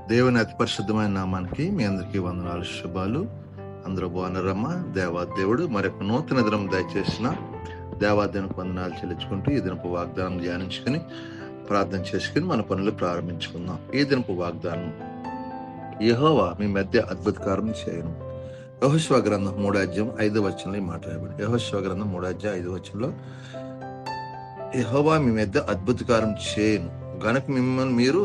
దేవుని అతి పరిశుద్ధమైన నామానికి మీ అందరికీ వందనాలు, శుభాలు. అందరూ బాగున్నారమ్మా. దేవాదేవుడు మరొక నూతన దినం దయచేసిన దేవాదేవునికి వందనాలు చెల్లించుకుంటూ ఈ దినపు వాగ్దానం ధ్యానించుకుని ప్రార్థన చేసుకుని మన పనులు ప్రారంభించుకుందాం. ఈ దినపు వాగ్దానం, యెహోవా మీ మధ్య అద్భుత కార్యం చేయను. యెహోషువ గ్రంథం 3:5 ఈ మాట రాయబడి. యెహోషువ గ్రంథం 3:5 యెహోవా మీ మధ్య అద్భుత కార్యం చేయను గనుక మిమ్మల్ని మీరు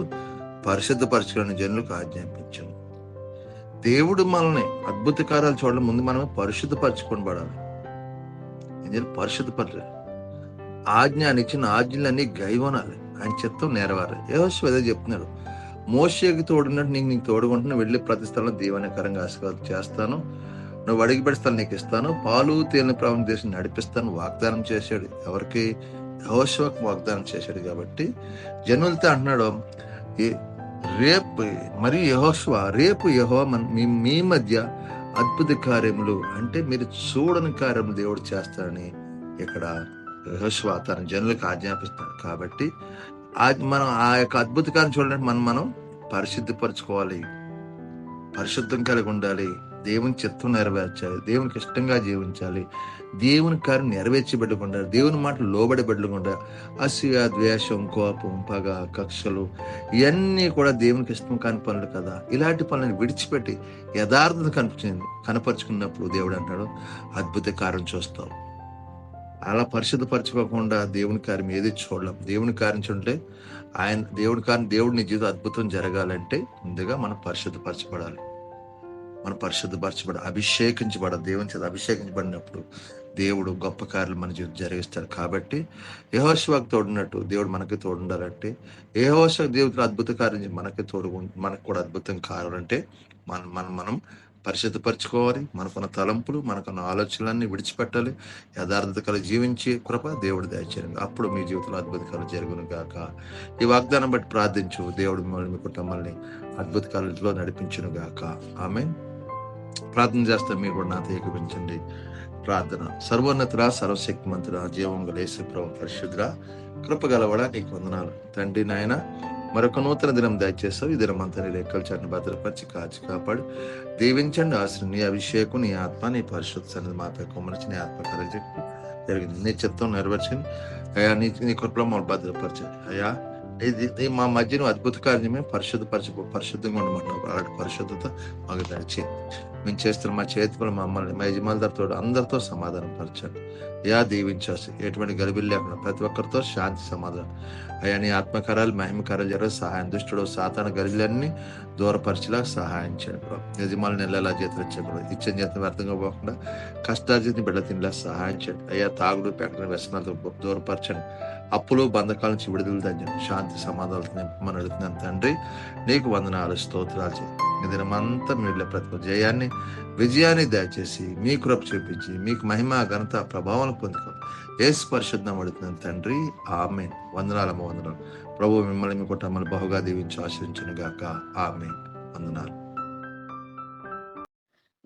పరిశుద్ధపరచుకుని జనులకు ఆజ్ఞాపించను. దేవుడు మనల్ని అద్భుత కార్యాలు చూడడం ముందు మనమే పరిశుద్ధపరచుకొని పడాలి. పరిశుద్ధపరచాలి. ఆజ్ఞాన్ని ఇచ్చిన ఆజ్ఞలన్నీ గైవనాలి, ఆయన చిత్తం నెరవేరాలి. యెహోషువ అదే చెప్తున్నాడు, మోషేకి తోడున్నట్టు నీకు తోడుకుంటున్నా, వెళ్ళి ప్రతి స్థలం దీవెనకరంగా ఆశీర్వాదం చేస్తాను, నువ్వు అడిగి పెడితే స్థలం నీకు ఇస్తాను, పాలు తేలిన ప్రవణ దేశం నడిపిస్తాను వాగ్దానం చేశాడు. ఎవరికి? యెహోషువకు వాగ్దానం చేశాడు. కాబట్టి జనులతో అంటున్నాడు, రేపు యెహోవా మీ మధ్య అద్భుత కార్యములు, అంటే మీరు చూడని కార్యములు దేవుడు చేస్తారని ఇక్కడ యెహోషువ తన జనులకు ఆజ్ఞాపిస్తాడు. కాబట్టి మనం ఆ యొక్క అద్భుత కార్యం చూడడానికి మనం పరిశుద్ధపరచుకోవాలి, పరిశుద్ధం కలిగి ఉండాలి, దేవుని చిత్తం నెరవేర్చాలి, దేవునికి ఇష్టంగా జీవించాలి, దేవుని కార్యం నెరవేర్చి బిడ్డకుండాలి, దేవుని మాటలు లోబడి బిడ్డకుండాలి. అసూయ, ద్వేషం, కోపం, పగ, కక్షలు ఇవన్నీ కూడా దేవునికి ఇష్టం కాని పనులు కదా. ఇలాంటి పనులను విడిచిపెట్టి యథార్థత కనపరుచుకున్నప్పుడు దేవుడు అంటాడు, అద్భుత కార్యం చూస్తావు. అలా పరిశుద్ధపరచుకోకుండా దేవుని కార్యం ఏది చూడలేం. దేవుని కార్యం చూడంటే దేవుడి నీ జీవితం అద్భుతం జరగాలంటే ముందుగా మనం పరిశుద్ధపరచబడాలి. అభిషేకించబడాలి. దేవుని చేత అభిషేకించబడినప్పుడు దేవుడు గొప్ప కార్యాలు మన జీవితం జరిగిస్తాడు. కాబట్టి యెహోషువకు తోడున్నట్టు దేవుడు మనకి తోడుండాలంటే, యెహోషువ దేవుడికి అద్భుత కార్యం మనకు కూడా అద్భుతం కావాలంటే మనం పరిశుద్ధపరచుకోవాలి. మనకున్న తలంపులు, మనకున్న ఆలోచనలన్నీ విడిచిపెట్టాలి. యథార్థత కలిగి జీవించే కృప దేవుడు దయచేయండి. అప్పుడు మీ జీవితంలో అద్భుత కార్యాలు జరుగును గాక. ఈ వాగ్దానం బట్టి ప్రార్థించు. దేవుడు మిమ్మల్ని, మీ కుటుంబాన్ని అద్భుత కార్యాలలో నడిపించును గాక. ఆమేన్. ప్రార్థన చేస్తే మీరు కూడా నాతో ఏకీభవించండి. ప్రార్థన. సర్వోన్నతుడా, సర్వశక్తిమంతుడా, జీవం గల యేసు ప్రభువా, పరిశుద్ధుడా, కృపగలవాడా, నీకు వందనాలు తండ్రి. నాయన మరొక నూతన దినం దయచేస్తావు. ఈ దినం అంతా నీ రెక్కల చాటును భద్రపరిచి కాచి కాపాడు దీవించండి. ఆశ్రయం నీ అభిషేకం, నీ ఆత్మ, నీ పరిశుద్ధ సన్నిధి మాపై కుమ్మరించి నీ ఆత్మ కలగజెప్పి జరిగింది. నీ చిత్తం నెరవేర్చండి అయ్యా. నీ కృపలో మమ్మల్ని భద్రపరచండి అయ్యా. ఇది మా మధ్యను అద్భుత కార్యమే పరిశుద్ధంగా ఉండమంటున్నావు. అలాంటి పరిశుద్ధత మాకు దయచేయండి. మేము చేస్తున్న మా చేతులు మమ్మల్ని, మా యజమానులతో అందరితో సమాధానం పరచండి అయ్యా. దీవించాల్సి ఎటువంటి గలిబిలు లేకుండా ప్రతి ఒక్కరితో శాంతి సమాధానం అయ్యా. నీ ఆత్మకారాలు, మహిమకారాలు జరగ సహాయం, దుష్టుడు సాతాను గలిబిలన్నీ దూరపరిచేలా సహాయం చేయండి. యజమానులు నెలలా జీతం ఇచ్చకూడదు, ఇచ్చిన జీతం వ్యర్థంగా పోకుండా కష్టార్జితం బిడ్డ తినేలా సహాయం చేయండి అయ్యా. తాగుడు, పెక్కన వ్యసనాలతో దూరపరచండి. అప్పులు, బంధకాల నుంచి విడుదల తండ్రి, శాంతి సమాధానాలు నింపమని అడుగుతున్నాను తండ్రి. నీకు వందనాలు, స్తోత్రాలు చేయండి. ఈ దినమంతా మీరు ప్రతి జయాన్ని, విజయాన్ని దయచేసి మీ కృప చూపించి మీకు మహిమ, ఘనత, ప్రభావాలను పొందుకోండి. యేసు పరిశుద్ధం అడుగుతున్నాను తండ్రి. ఆమేన్. వందనాలు. ప్రభు మిమ్మల్ని, మీ కుటుంబాన్ని బహుగా దీవించి ఆశీర్వదించును గాక. ఆమేన్. వందనాలు.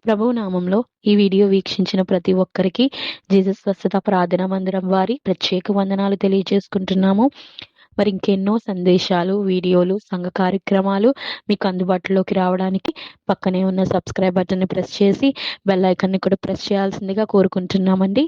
ప్రభు నామంలో ఈ వీడియో వీక్షించిన ప్రతి ఒక్కరికి జీసస్ స్వస్థత ప్రార్థనా మందిరం వారి ప్రత్యేక వందనాలు తెలియజేసుకుంటున్నాము. మరి ఇంకెన్నో సందేశాలు, వీడియోలు, సంఘ కార్యక్రమాలు మీకు అందుబాటులోకి రావడానికి పక్కనే ఉన్న సబ్స్క్రైబ్ బటన్ని ప్రెస్ చేసి బెల్ ఐకాన్ని కూడా ప్రెస్ చేయాల్సిందిగా కోరుకుంటున్నామండి.